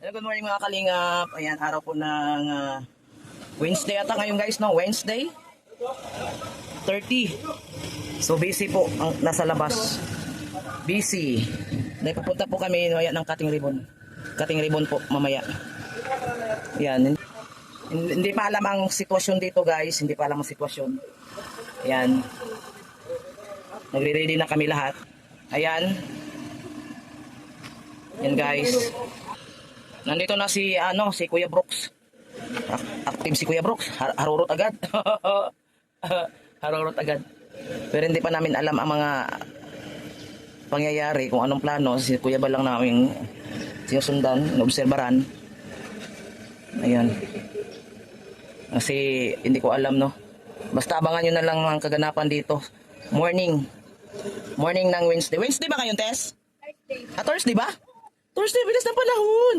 Hello, good morning mga kalingap. Ayan, araw po ng Wednesday ata ngayon guys, no? Wednesday 30. So busy po ang nasa labas. Busy. Dahil pupunta po kami no, ayan, ng cutting ribbon. Cutting ribbon po mamaya. Ayan. Hindi pa alam ang sitwasyon dito guys. Hindi pa alam ang sitwasyon. Ayan. Nagre-ready na kami lahat. Ayan. Ayan guys. Nandito na si si Kuya Brooks. Active si Kuya Brooks. Harurot agad. Harurot agad. Pero hindi pa namin alam ang mga pangyayari, kung anong plano. Si Kuya ba lang namin sinusundan, inobserbaran. Ayan. Kasi hindi ko alam, no. Basta abangan nyo na lang ang kaganapan dito. Morning ng Wednesday. Wednesday ba kayo, Tess? Thursday. Thursday ba? Thursday, bilis ng panahon.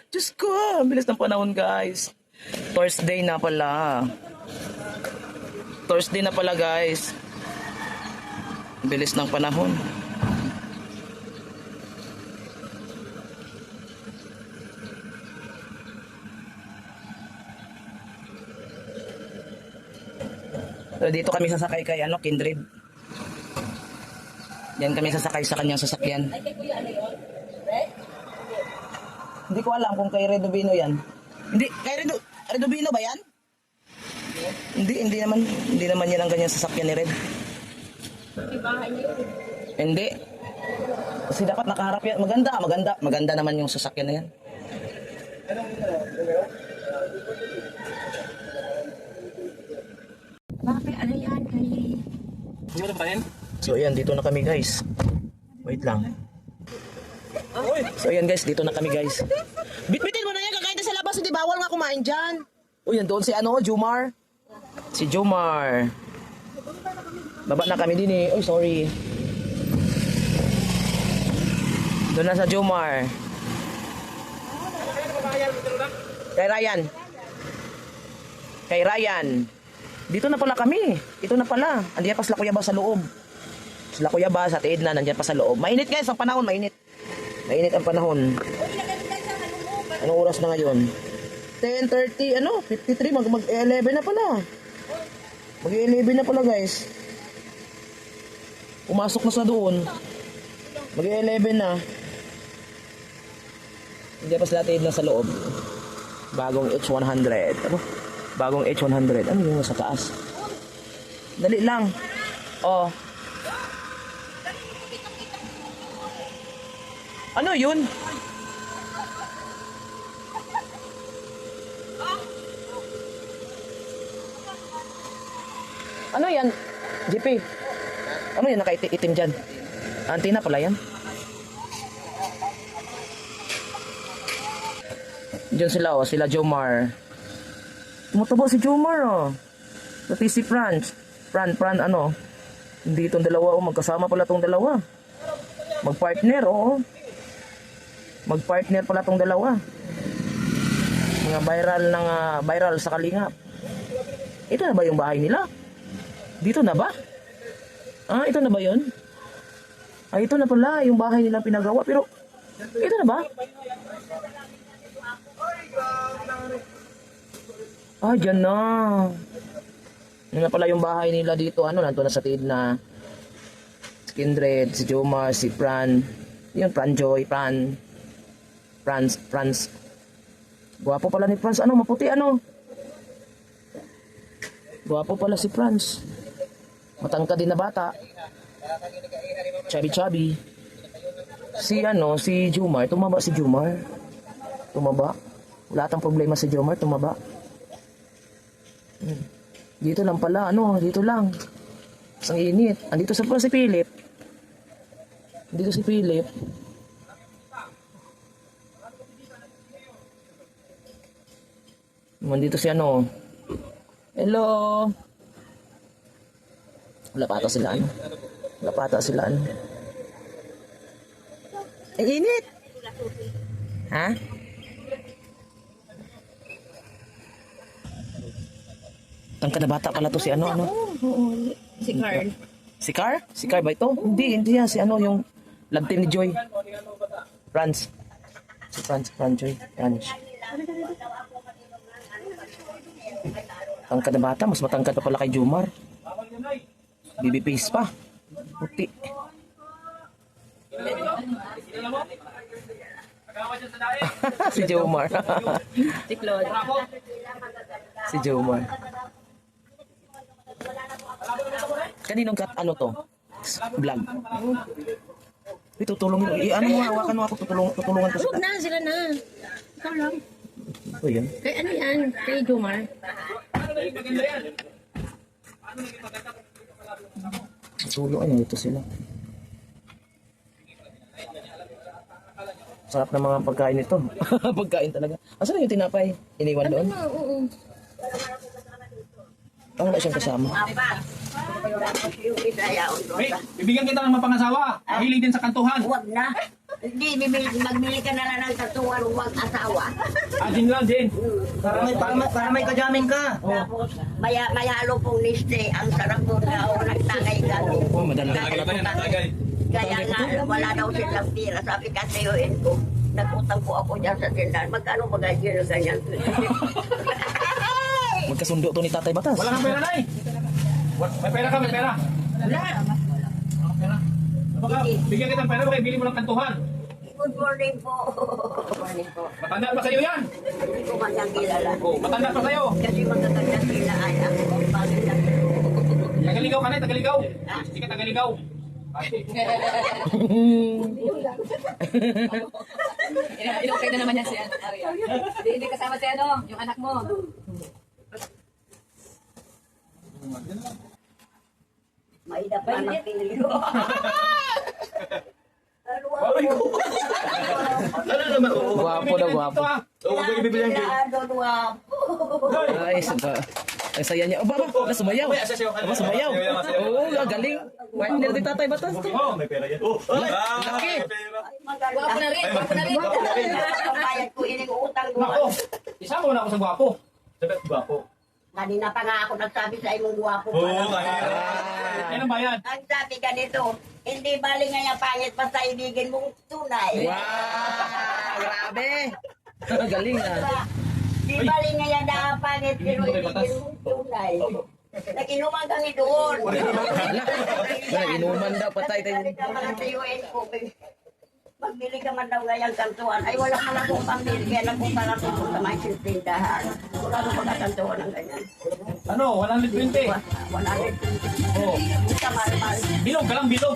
Diyos ko, bilis ng panahon guys. Thursday na pala. Thursday na pala guys. Bilis ng panahon. So, dito kami sasakay kay Kindred. Yan kami sasakay sa kanyang sasakyan. Hindi ko alam kung kay Redovino yan. Hindi, kay Redovino ba yan? Hindi naman yan ang ganyan sasakyan ni Red. Ibahan niyo. Hindi. Kasi dapat nakaharap yan. Maganda naman yung sasakyan na yan. Bakit ano yan kay... Hindi mo tampahin? So ayan, dito na kami guys. Wait lang. So ayan guys, dito na kami guys. Bitbitin mo na yan, kakain na sa labas. Hindi bawal nga kumain dyan. Uy, yan doon si Jomar. Si Jomar. Baba na kami din eh. Uy, sorry. Doon na sa Jomar. Kay Ryan. Kay Ryan. Dito na pala kami. Ito na pala. Andiyan pa sila Kuya Ba sa loob. Sila Kuya Ba sa Tiid na nandiyan pa sa loob. Mainit guys, ang panahon, mainit. Mainit ang panahon. Anong oras na ngayon? 10:30, 53, mag-11 na pala. Mag-11 na pala guys. Pumasok na sa doon. Mag-11 na. Nandiyan pa sila Tiid na sa loob. Bagong H100. Bagong H100. Ano yung nasa taas? Dali lang. Oh. Ano yun? Ano yan? GP. Ano yan nakaitim dyan? Antina pala yan. Diyan sila sila Jomar. Tumutabo si Jomar Pati si Franz. Fran Hindi itong dalawa magkasama pala itong dalawa. Magpartner Magpartner pala itong dalawa. Mga viral sa Kalingap. Ito na ba yung bahay nila? Dito na ba? Ito na ba yun? Ito na pala yung bahay nila pinagawa. Pero ito na ba? Dyan na. Yan na pala yung bahay nila dito. Nandun na sa Tiid na. Si Kindred, si Jomar, si Fran. Yun, Franjoy, Franz. Guwapo pala ni Franz. Maputi, Guwapo pala si Franz. Matangkad din na bata. Chubby. Si Jomar. Tumaba si Jomar. Wala tang problema si Jomar. Tumaba. Dito lang pala, dito lang. Ang init. Andito sa si Philip. Dito si Philip. Nandito si Hello. Wala pa ata sila, Ang init. Ha? Tangka na bata pala to si Si Carl. Si Car? Si Car ba ito? Hindi yan. Si yung love team ni Joy. Franz. Si Crunch. Tangkad na bata, mas matangkad pa pala kay Jumar. Baby face pa. Puti. Si Jomar. Si Claude. Si Jomar. Kaninong kat ano to? Vlog. Tutulungin. Ano mo, hawakan mo ako, tutulungan ko Huwag sila. na, sila na. Ikaw lang. O yun. Kay ano yan? Kay Jomar. Tulong, ano ito sila. Sarap ng mga pagkain nito. Pagkain talaga. Asan na yung tinapay? Iniwan doon? Oo. Wala siyang kasama. Hey, bibigyan kita ng mapangasawa. Mahilig din sa kantuhan. Huwag na. Hindi, magmili ka na lang ng katuwang huwag asawa. Din lang, din. Para may kajaming ka. Tapos, mayalo pong liste. Ang sarap po na o nagtagay kami. Oh, madala. Kaya nga, wala daw silang pira. Sabi kasi yun ko, nagutang po ako dyan sa tindahan. Magkano ba ganyan na ganyan? Magkasundo to ni Tatay Batas. Wala kang pera, Nay. May pera ka, may pera. Wala. Baka, bigyan kita ng pera, baka bili mo ng kantuhan. Good morning po. Good morning po. Matanda pa sa'yo yan. Hindi ko man yung kilala. Oh, matanda pa sa'yo. Kasi magkaganda sila ay ako. Bakit lang Tagaligaw ka na, tagaligaw. Hindi ka tagaligaw. Okay na naman yan si Arya. Hindi kasama si ano, yung anak mo. Maida pa ng pili ko. Ano naman? Guwapo daw, guwapo. Oo, bibigyan ko. Ay, ang saya niya. Oh, baba, sumayaw. Baba, sumayaw. Oo, galing. Why hindi natin Tatay Batas to? May pera yan. Oh, Laki. Guwapo na rin, guwapo na rin. Ang bayad ko, iniutang ko. Nako, isama mo na ako sa gwapo. sabi gwapo. Kanina pa nga ako nagsabi sa imong gwapo. Oo, kaya. Yan ang bayad. Ang sabi ganito, hindi bali nga yung pangit pa sa ibigin mong tunay. Wow, grabe. Galing ah. Di bali nga yung pangit pero ibigin mong tunay. Nakinuman kami doon. Wala, inuman daw, patay tayo. Sabi ka mga tiyuin ko, magbili ka man daw ngayang kantuan. Ay, wala ka na akong pambili. Kaya nagpunta ko sa mga tindahan. Wala na magkakantuan ng ganyan. Ano, 120. Wala rin. Oh, Isa mal-mal. bilog ka lang, bilog.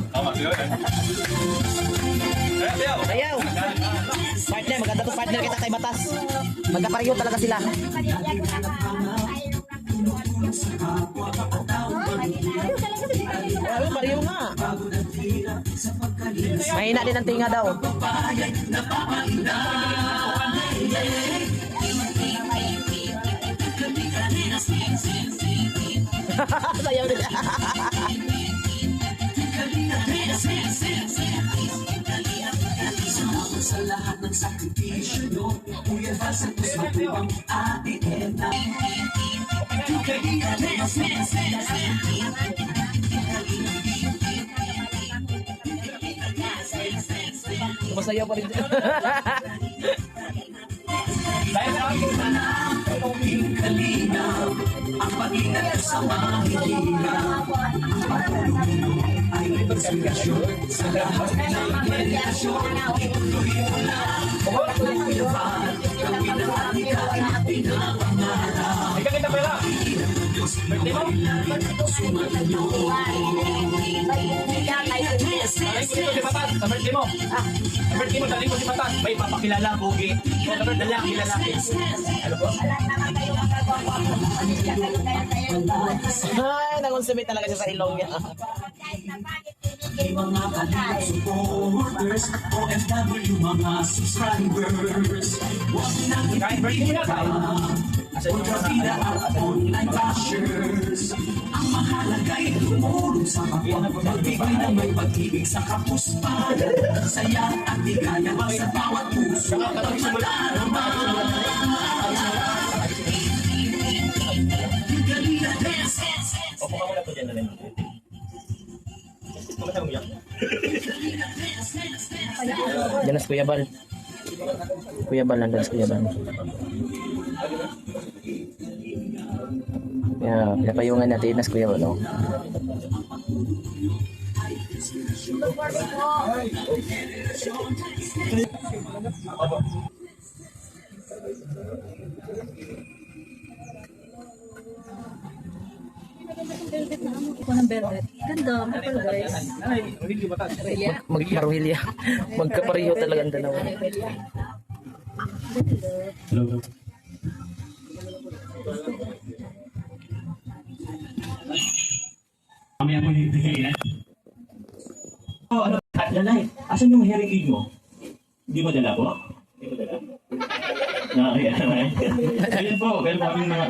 Sayaw. Partner, maganda to partner kita Tatay Batas. Magkapareho talaga sila. Ay, pareho nga. Mahina din ang tinga daw. Sayaw din. Sa lahat ng sakripisyo nyo, Kuya Val Santos matubang atin na. Masayaw pa rin. Dahil sa akin, Kalinaw, ang pag-ingat sa mga hilinaw. Ay may pagsigasyon sa lahat ng relasyon. Tuloy mo lang, Kuya Val, ang pinahagi ka at pinapangarap. ikaw kita pera. Birthday mo? Sumayo. Daling ko dito si Patas, sa birthday mo. Sa birthday mo, daling ko si Patas. May papakilala, Bogi. Lalaki. Ano po? Ay, nangonsumit talaga siya sa ilong niya. Mga kalihap supporters, OFW mga subscribers. Huwag nang Kahit birthday mo na, kahit. Ultrafina at online bashers. Ang mahalaga'y tumulong sa kapwa. Magbigay na may pag-ibig sa kapuspan. Saya at ligaya sa bawat puso. Pagmadarama. Galina Dance. Opo ka muna po dyan na rin. Mga umiyak. Yan na si Kuya Bal. Kuya Bal, nandun si Kuya Bal. Yeah, pinapayungan natin na si Kuya Bal. Oh. Ako ng velvet. Ganda, kapal guys. Magmaruhilya. Magkapareho talaga ang dalawa. Mamaya po nito yan. Oh, ano? Lalay, asan yung heritage mo? Hindi mo dala po? Hindi mo dala? Nakakaya naman. So yun po, ganun po aming mga...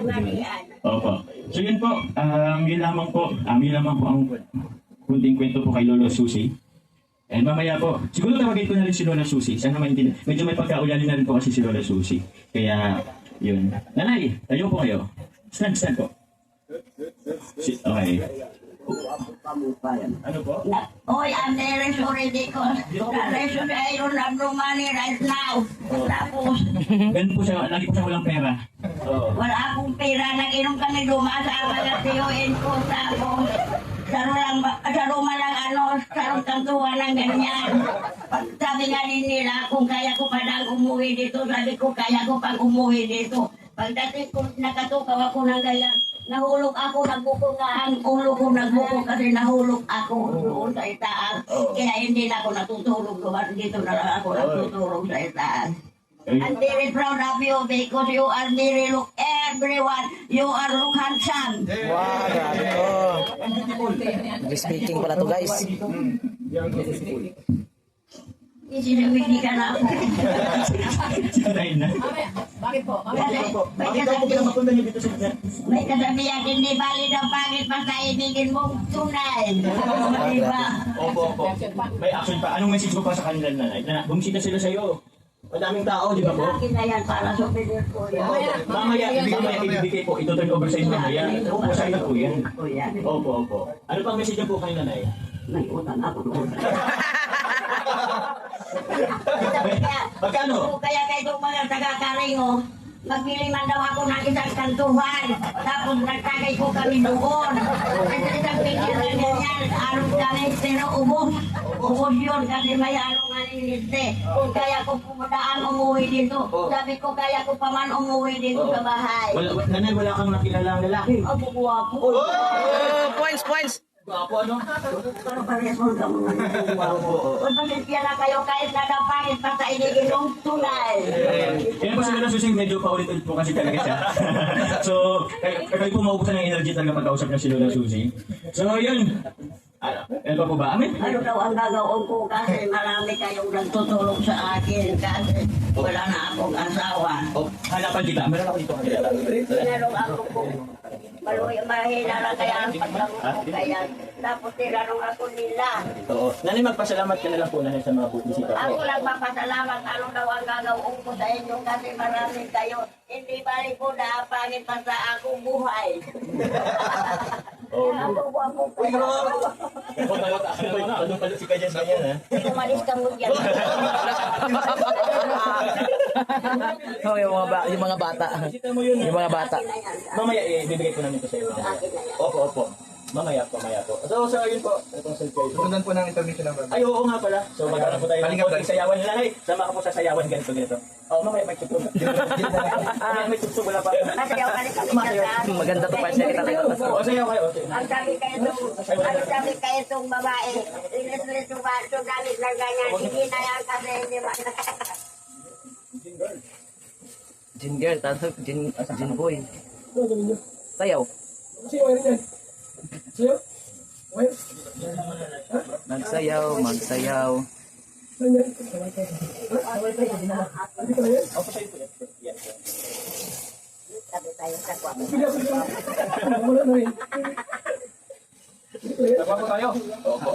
Opo. So yun po, yun lamang po ang kunting kwento po kay Lolo Susi. And mamaya po, siguro tawagin ko na rin si Lola Susi. Sana maintindihan. Medyo may pagkaulali na rin po kasi si Lola Susi. Kaya, yun. Nanay, tayo po kayo. Stand po. Okay. Ano po? Oy, I'm there already ko. Reason I don't have no money right now. Tapos, Ganun po siya, lagi po siya walang pera. Oo. wala akong pera. Nag-inom kami lumasa ang pagkatiyuin ko. Tapos, saruma lang sarong kantuan ng ganyan. Sabi nga din nila, kung kaya ko pa lang umuwi dito, sabi ko, kaya ko pang umuwi dito. Pagdating ko, nakatukaw ako ng ganyan. Nahulog ako, nagbuko nga ang ulo ko, nagbuko kasi nahulog ako doon sa itaas. Kaya hindi na ako natutulog doon. Dito na lang ako natutulog sa itaas. I'm very proud of you because you are very look everyone. You are look handsome. Wow, grabe to. English speaking pala to guys. Isinabili ka na ako. Sinadayin na. Mamaya, bakit po? Kasi Bakit daw po pinamapunta niyo dito sa may kasabihan, hindi valid ang pangit basta ibigin mong tunay. Diba? Opo. May action pa. Anong message mo pa sa kanila, nanay? Na bumisita sila sa iyo. Madaming tao, di ba po? Akin na yan para souvenir ko yan. Mamaya, ibibigay po. Ito turn over sa inyo mamaya. Opo, sa inyo po yan. Ako yan. Opo. Ano pang message niyo po kay nanay? May utang ako doon. Magkano? Kaya kayo itong mga taga-karingo, magbili man daw ako ng isang kantuhan. Tapos nagtagay ko kami doon. Kasi isang picture na ganyan, arong kami, pero ubos. Ubos yun kasi may arong naniniste. Kung kaya ko pumadaan umuwi dito, sabi ko kaya ko pa man umuwi dito sa bahay. Nanay, wala kang nakilalang lalaki. Ako buwapo. Oh, points. Gwapo, ano? Pero parehas mo ka mga buwapo. Kung pasensya na kayo kahit na daw pangit, basta inigin mong tunay. Yan po sila susing medyo paulit-ulit po kasi talaga siya. So, kayo po maubusan ng energy talaga pagkausap niya si Lola Susie. So, yun. Ano pa po ba? Amin? Ano daw ang gagawin ko kasi marami kayong nagtutulong sa akin kasi wala na akong asawa. Hanapan kita. Meron ako dito kanila. Tinanong ako kung mahina na kaya ang paglamok ko kaya. Tapos tinanong ako nila. Oo. Nanay, magpasalamat ka na lang po nanay sa mga bisita Ako po. lang papasalamat ano daw ang gagawin ko sa inyo kasi marami kayo. Hindi balik po na pangit pa sa akong buhay. Ako po po. Ano pala si Kajas na yan, ha? Umalis ka mo dyan. Oh, yung mga bata. Bisita mo yun. Yung mga bata. Mamaya, bibigay ko namin ito sa iyo. Opo. Mamaya po. So, yun po. Itong selfie. Sundan po ng intermission ng Ay, oo nga pala. So, magkano po tayo ng Palingap konting sayawan nila. Hey, sama ka po sa sayawan ganito. Oh, mamaya may tutok. Mamaya may tutok, wala pa. Masayaw ka rin kami dyan. Maganda to pa siya kita kayo. Oo, sayaw kayo. Ang sabi kayo itong babae, ilis-ilis yung baso, gamit lang ganyan, hindi na yan kasi hindi ba Gin girl, tapos gin boy. Sayaw. Magsayaw. sabi tayo sa kwarto. Tawa po tayo. Opo.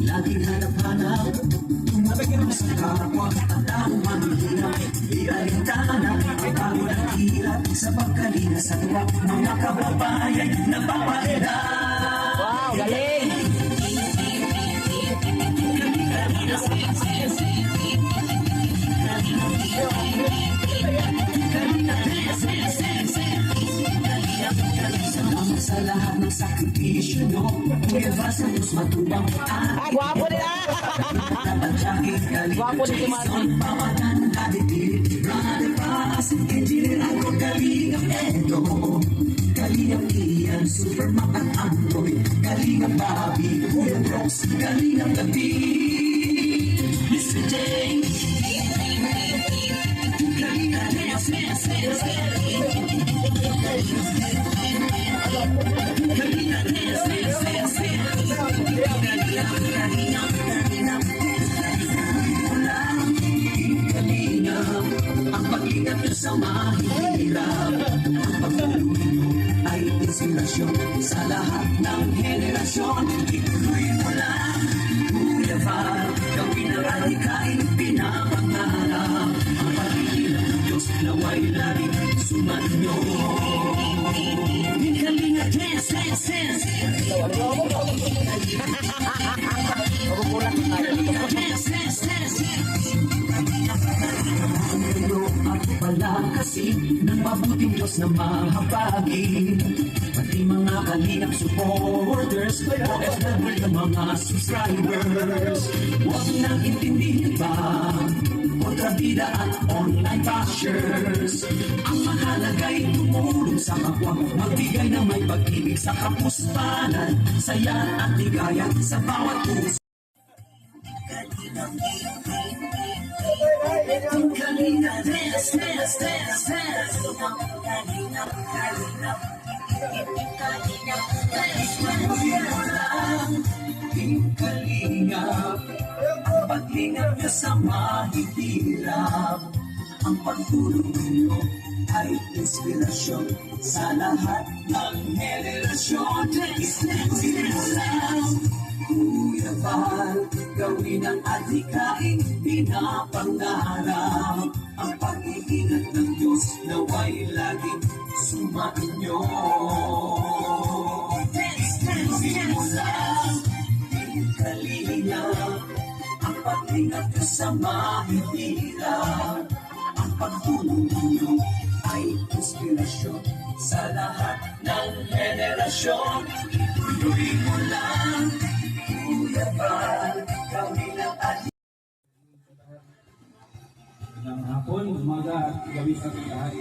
Laging hanap-hanap, sa kapwa, tanda mo man ang hirap. di alintana ang pagod at hirap sa pagkalinga sa tuwa mga kababayan napapalala. Wow, galing! Salamat sa lahat ng sakripisyo nyo, Kuya Val sa Diyos matubang Ah, gwapo nila! Gwapo ni si Martin. Engineer ako Kalingap Edo, Kalingap Ian, Superman at Antoy, Kalingap Bobby, Kuya Brooks, Kalingap Gabi, Mr. J, Kalingap ang pag-ingat nyo sa mahirap, ang pagtulong ay inspirasyon sa lahat ng henerasyon. Ituloy mo lang, Kuya Val, gawin ang adhikain pinapangarap, ang pag-iingat ng Diyos naway laging sumanyo. Kalinga dance, dance, dance. Kalinga dance, dance, dance. At palakasin ng mabuting Diyos na mahabagin, pati mga kalingap supporters, OFW ng mga subscribers. Huwag nang intindihin pa kontrabida at online bashers. Ang mahalaga'y tumulong sa kapwa, magbigay ng may pag-ibig sa kapuspanan, saya at ligaya sa bawat puso. Kalina dance, dance, dance, dance. Kalingap, ang pag-ingat niyo sa mahihirap, ang pagtulong niyo ay inspirasyon sa lahat ng henerasyon. Isipin mo lang, Kuya Val, gawin ang adhikain pinapangarap, ang pag-iingat ng Diyos naway laging sumainyo. Isipin mo lang, kalingap, ang pag-ingat nyo sa mahihirap, ang pagtulong ninyo ay inspirasyon sa lahat ng henerasyon. Ituloy mo lang, Kuya Val, gawin ang Ng hapon, umaga, at gabi sa lahat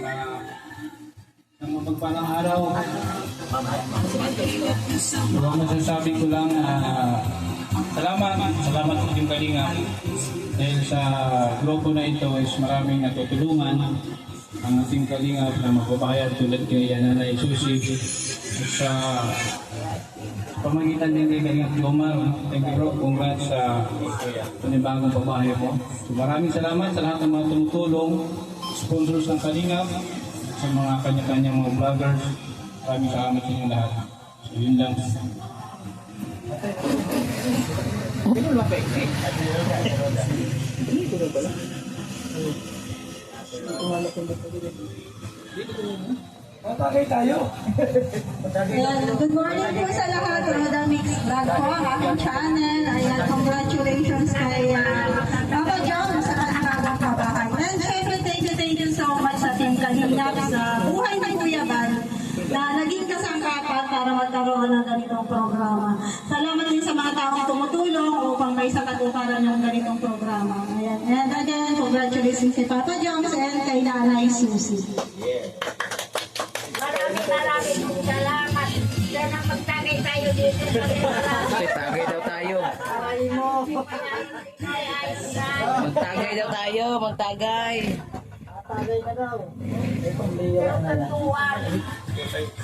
ng mapagpalang araw. So, ang masasabi ko lang, salamat po yung Kalinga. Dahil sa grupo na ito is maraming natutulungan ang ating Kalinga na magpapahayag tulad kay Nanay Susi at sa pamagitan din kay Kalinga Jomar. Thank you bro, congrats sa panibagong pagbahayo mo. So, maraming salamat sa lahat ng mga tumutulong, sponsors ng Kalinga, sa mga kanya-kanyang mga vloggers. Maraming salamat sa inyo lahat. So yun lang. Matagay tayo. Ayan, good morning po sa lahat. Roda Mix Vlog po, ang aking channel. Ayan, congratulations kay Papa John sa kanyang bagong kabahay. And syempre, thank you so much sa Team Kalingap sa buhay ng Kuya Val na naging kasangkapan para magkaroon ng ganitong programa. Salamat din sa mga taong tumutulong upang may sakatuparan ng ganitong programa. Ayan, and again, congratulations si Papa Jones and kay Nanay Susi. Maraming salamat. Sana magtagay tayo dito sa Okay, tagay daw tayo. Magtagay daw tayo, magtagay.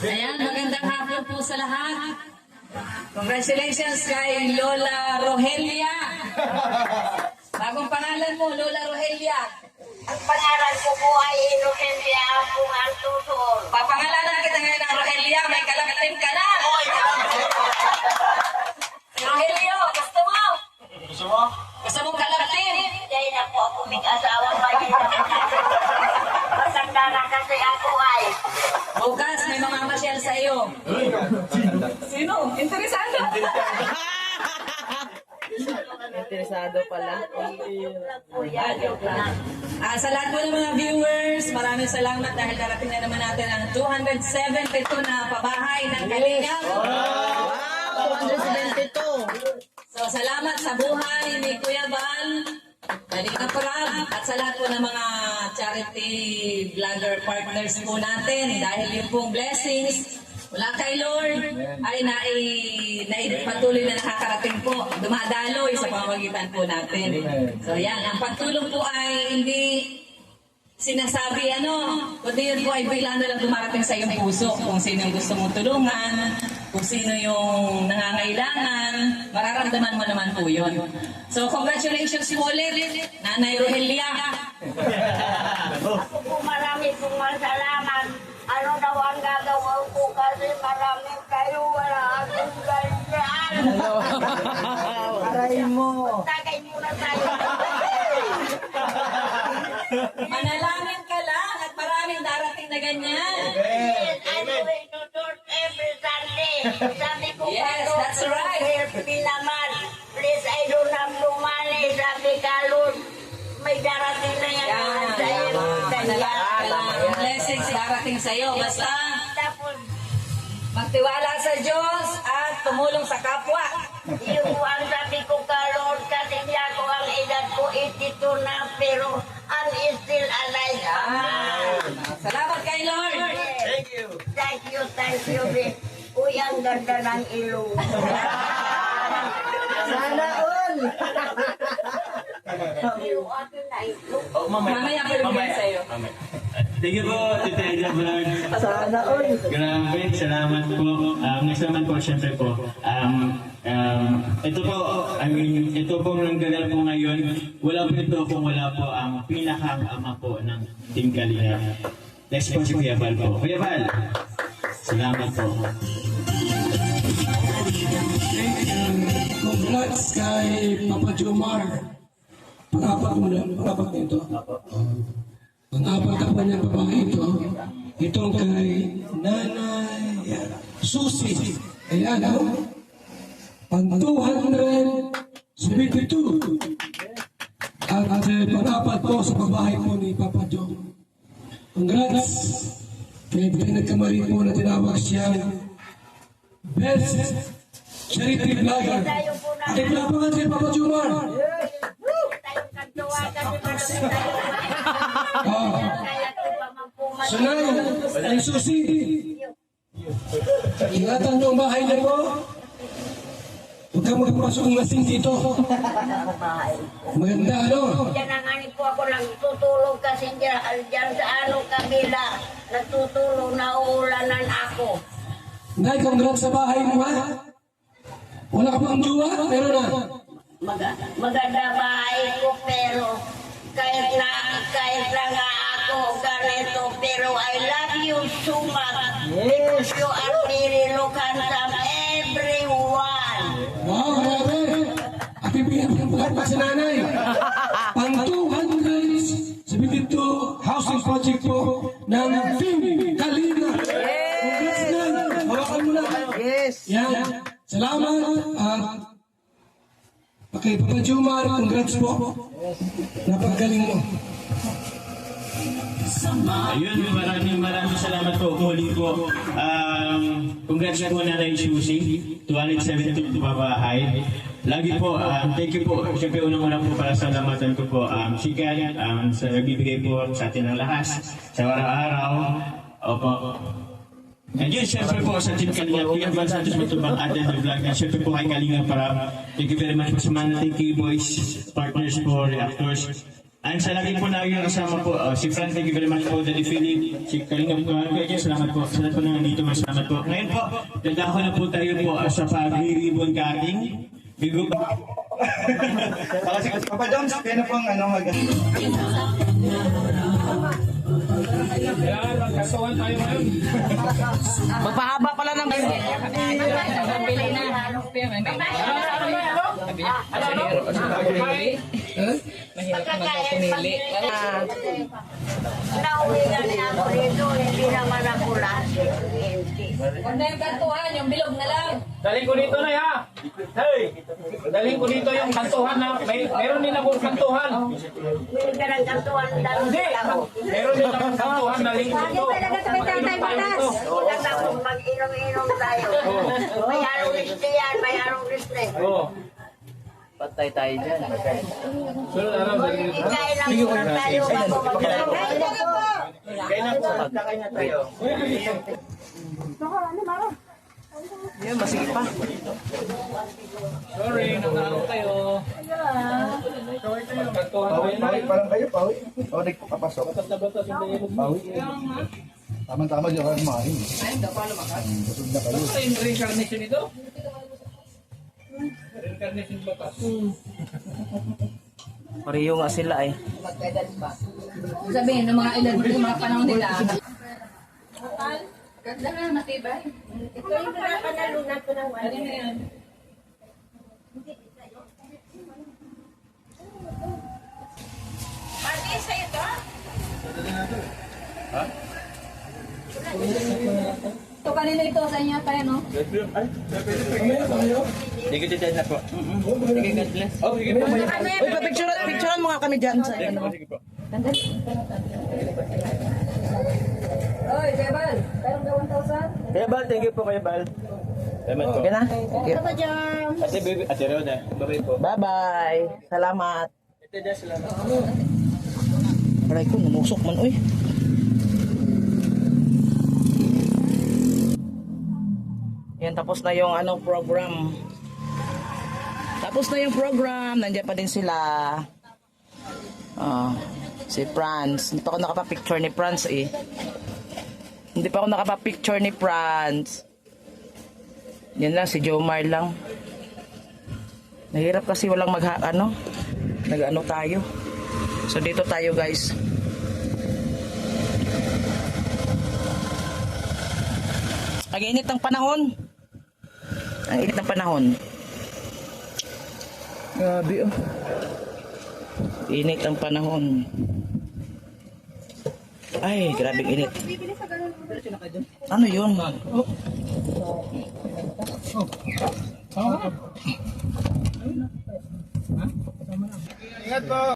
Ayan, magandang hapon po sa lahat. Congratulations kay Lola Rogelia. Bagong pangalan mo, Lola Rogelia. Ang pangalan ko po ay Rogelia Bungan Tutol. Papangalanan kita ngayon ng Rogelio, may kalakatim ka na. Rogelio, gusto mo? Gusto mo? Gusto mong kalakatim? Hindi na po ako may asawa pa Sino? Interesado? Interesado pala. Sa lahat po ng mga viewers, maraming salamat dahil darating na naman natin ang 272 na pabahay ng Kalingap. Wow! 272. So, salamat sa buhay ni Kuya Val, Kalingap Rab, at sa lahat po ng mga charity vlogger partners po natin dahil yung pong blessings mula kay Lord ay patuloy na nakakarating po, dumadaloy sa pamamagitan po natin. So yan, ang pagtulong po ay hindi sinasabi kundi yun po ay bigla na lang dumarating sa iyong puso kung sino yung gusto mong tulungan, kung sino yung nangangailangan, mararamdaman mo naman po yun. So congratulations po ulit, Nanay Rogelia. Ako po marami pong masalamat. Ano daw ang gagawin ko kasi marami kayo, wala akong ganyan. Aray mo. Tagay muna tayo. Manalangin ka lang at maraming darating na ganyan. I'm going to church every Sunday. Sabi ko, Yes, "Lord, that's right." help me naman. Please, I don't have no money. Sabi ka, Lord, may darating na yan. Yung blessings darating sa iyo. Basta Tapos, magtiwala sa Diyos at tumulong sa kapwa. yung ang sabi ko ka, Lord, kasi niya ko ang edad ko 82 na, pero I'm still alive. Salamat kay Lord. Thank you, babe. Uy, ang ganda ng ilong. Sana all. Yung akin na ilong. Mamaya pa rin sa iyo. Thank you po, Tita Edna Vlog. Sana all. Grabe, salamat po. Next naman po, syempre po. Ito po, ito po nanggalal po ngayon. Wala po ito kung wala po ang pinakang ama po ng Team Kalingap. Next po si Kuya Val po. Kuya Val, salamat po. Congrats kay Papa Jomar. Pang-apat mo na, pang-apat na ito. Pang-apat ka pa niyang babae ito. Itong kay Nanay Susi. Ayan, Pang-272. At pang-apat po sa babae po ni Papa Jom. Congrats. Kaya pinagkamali po na tinawag siya Best Charity Vlogger. Aking pinapangan si Papa Jomar. Tayong katuwa kasi marami tayo. Kaya ko pa magpumat. Sanay, ay Susi. Ingatan niyo ang bahay niyo po. Huwag kang magpasok ng lasing dito. Maganda, Diyan na nga po ako nagtutulog kasi diyan sa kabila. Nagtutulog na uulanan ako. Nay, congrats sa bahay mo, ha? Wala ka pang jowa? Meron na. Maganda bahay ko pero kahit na nga ako ganito pero I love you so much. Because you are very look handsome everyone. Wow, grabe. At ibigyan pa si nanay. Pang 272 housing project po ng Team Kalingap. Congrats na. Hawakan mo na. Yes. Yan. Salamat. Okay, Papa Jomar, congrats po. Napagaling mo. Ayun, maraming salamat po. Muli po. Congrats po Nanay Susi. 272 babahay. Lagi po, thank you po. Siyempre unang-una po para salamatan ko po si Kat sa nagbibigay po sa atin ng lakas sa araw-araw. Opo. And yun, siyempre po sa Team Kalingap, Kuya Val Santos Matubang atin ng vlog. And siyempre po kay Kalingap para thank you very much po sa mga nating keyboys, partners po, reactors. And sa lagi po na yung kasama po, si Frank, thank you very much po, Daddy Philip, si Kalingap ko, salamat po. Salamat po na nandito, salamat po. Ngayon po, dadako na po tayo po sa pag-ribbon cutting. Bigo pa. Kasi Papa Joms, kaya na pong mag... Kailangan magkasuhan tayo ngayon. Magpahaba pala ng Pili na. pumili. Nauwi na niya ako dito, hindi naman ako lasing. Huwag na yung kantuhan, yung bilog na lang. Daling ko dito na ha. Hey! Daling ko dito yung kantuhan na. Meron din akong kantuhan. Meron ka ng kantuan Hindi! Meron din akong kantuhan. Daling ko dito. Kulang na kung mag-inom-inom tayo. May harong liste yan, may harong liste. Oo. Patay tayo dyan. Sunod araw, daling dito. Ikain lang muna tayo bago mag-inom. Kaya na po. Kaya na tayo. Yan, masige pa. Sorry, nakaano kayo. Kantuhan Pawi, kayo. pawi, parang kayo, pawi. O, di ko papasok. Batas na batas yung dahil. Pawi. Tama-tama dyan kayo kumain. Busog na kayo. Basta yung reincarnation ito? Reincarnation batas. Pareho nga sila eh. Sabihin ng mga ilan, yung mga panahon nila. Ganda na, matibay. Ito yung pinapanalunan ko ng wala. Ano na yan? Pati sa'yo to? Ito kanina ito sa inyo tayo, no? Hindi ko dyan na po. Sige, God bless. Oh, sige po. Uy, picturean mo nga kami dyan sa ano. Oy, Jebal, meron ka 1,000? Kaya Bal, thank you po kaya Bal. Salamat po. Okay na? Okay. Ate baby, ate Roda. Bye po. Bye-bye. Salamat. Ate Des, salamat. Aray ko, namusok man, uy. Yan, tapos na yung anong program. Tapos na yung program. Nandiyan pa din sila. Si Franz. Hindi pa ako nakapapicture ni Franz eh. Hindi pa ako nakapapicture ni Franz. Yan lang, si Jomar lang. Nahirap kasi walang nag-ano tayo. So dito tayo guys. Ang init ng panahon. Ang init ng panahon. Grabe oh. Init ang panahon. Ay, grabe init. Ano yun? Ingat po.